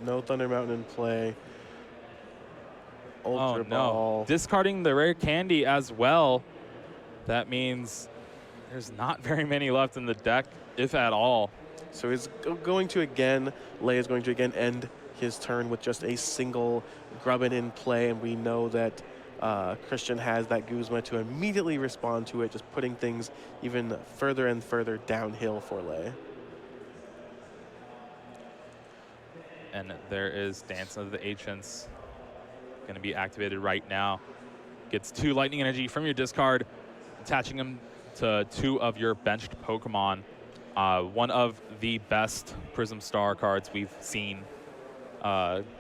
No Thunder Mountain in play. Ultra Ball.
Discarding the rare candy as well. That means there's not very many left in the deck, if at all.
So he's going to again, Lei is going to again end his turn with just a single Grubbin in play, and we know that Christian has that Guzma to immediately respond to it, just putting things even further and further downhill for Lei.
And there is Dance of the Ancients. Going to be activated right now. Gets 2 Lightning Energy from your discard, attaching them to 2 of your benched Pokemon. One of the best Prism Star cards we've seen,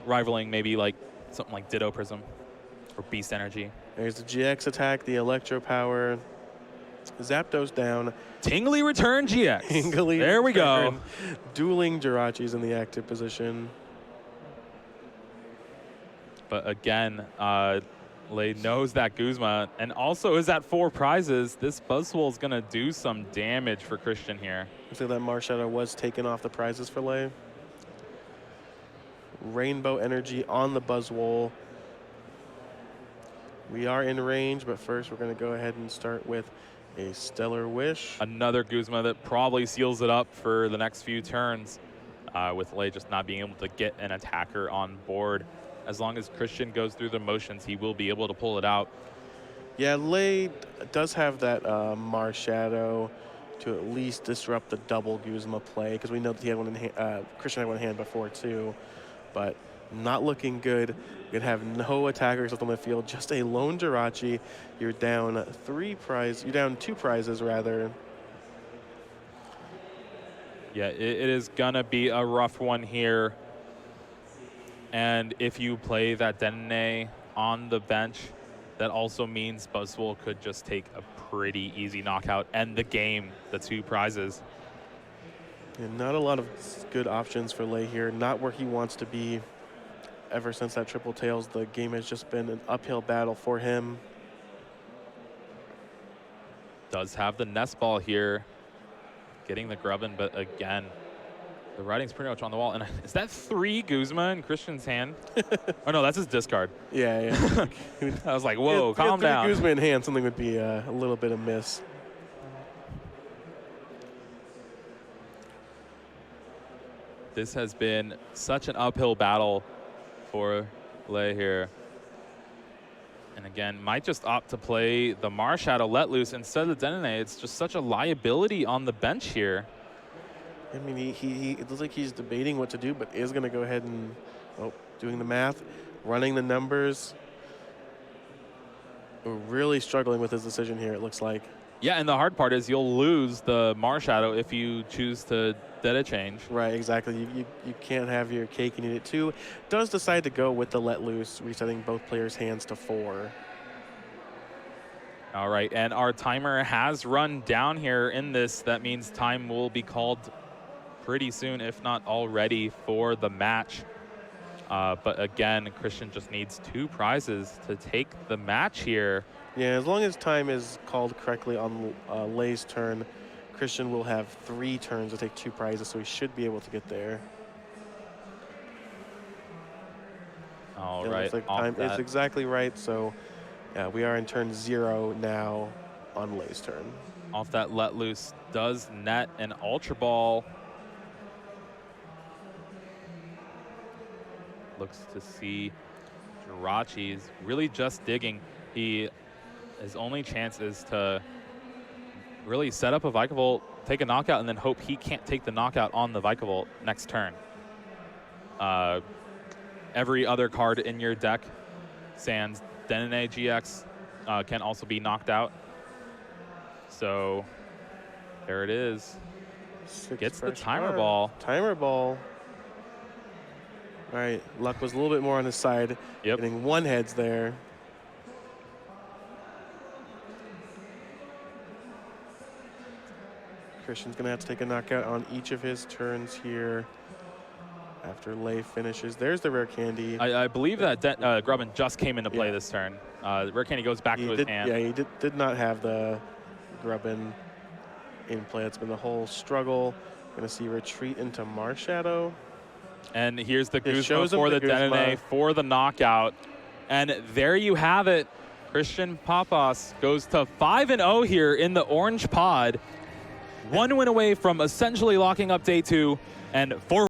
rivaling maybe like something like Ditto Prism or Beast Energy.
There's the GX attack, the Electro Power. Zapdos down.
Tingly Return GX.
Tingly
there we go.
Dueling Jirachis in the active position.
But again, Lei knows that Guzma, and also is at 4 prizes. This Buzzwole is going to do some damage for Christian here.
Looks like that Marshadow was taken off the prizes for Lei. Rainbow Energy on the Buzzwole. We are in range, but first we're going to go ahead and start with a Stellar Wish.
Another Guzma that probably seals it up for the next few turns, with Lei just not being able to get an attacker on board. As long as Christian goes through the motions, he will be able to pull it out.
Yeah, Lei does have that Marshadow to at least disrupt the double Guzma play, because we know that he had one in hand, Christian had one in hand before too, but not looking good. You'd have no attackers left on the field, just a lone Jirachi. You're down 2 prizes rather.
Yeah, it is gonna be a rough one here. And if you play that Denene on the bench, that also means Buzzwole could just take a pretty easy knockout, end the game, the 2 prizes.
And not a lot of good options for Lei here. Not where he wants to be. Ever since that triple tails, the game has just been an uphill battle for him.
Does have the Nest Ball here, getting the Grubbin, but again, The writing's pretty much on the wall. And is that 3 Guzma in Christian's hand? Oh, no, that's his discard.
Yeah.
I was like, whoa, calm down.
Guzma in hand, something would be a little bit amiss.
This has been such an uphill battle for Lei here. And again, might just opt to play the Marshadow Let Loose instead of the Denene. It's just such a liability on the bench here.
I mean, it looks like he's debating what to do, but is going to go ahead and, doing the math, running the numbers. We're really struggling with his decision here, it looks like.
Yeah, and the hard part is you'll lose the Marshadow if you choose to Data change.
Right, exactly. You can't have your cake and eat it too. Does decide to go with the Let Loose, resetting both players' hands to 4.
All right, and our timer has run down here in this. That means time will be called pretty soon, if not already, for the match. But again, Christian just needs 2 prizes to take the match here.
Yeah, as long as time is called correctly on Lei's turn, Christian will have 3 turns to take 2 prizes, so he should be able to get there.
All
it
right,
looks like time is exactly right, so yeah, we are in turn 0 now on Lei's turn.
Off that Let Loose does net an Ultra Ball. Looks to see Jirachi's really just digging. His only chance is to really set up a Vikavolt, take a knockout, and then hope he can't take the knockout on the Vikavolt next turn. Every other card in your deck, sans Denene GX, can also be knocked out. So there it is. Gets the timer ball.
Timer ball. All right, luck was a little bit more on his side.
Yep.
Getting 1 heads there. Christian's going to have to take a knockout on each of his turns here after Lei finishes. There's the rare candy.
I believe that Grubbin just came into play this turn. The rare candy goes back to his hand.
Yeah, he did not have the Grubbin in play. It's been the whole struggle. Going to see retreat into Marshadow.
And here's the Guzma for the Denene for the knockout. And there you have it. Christian Pappas goes to 5-0 here in the Orange Pod. 1 win away from essentially locking up day 2 and 4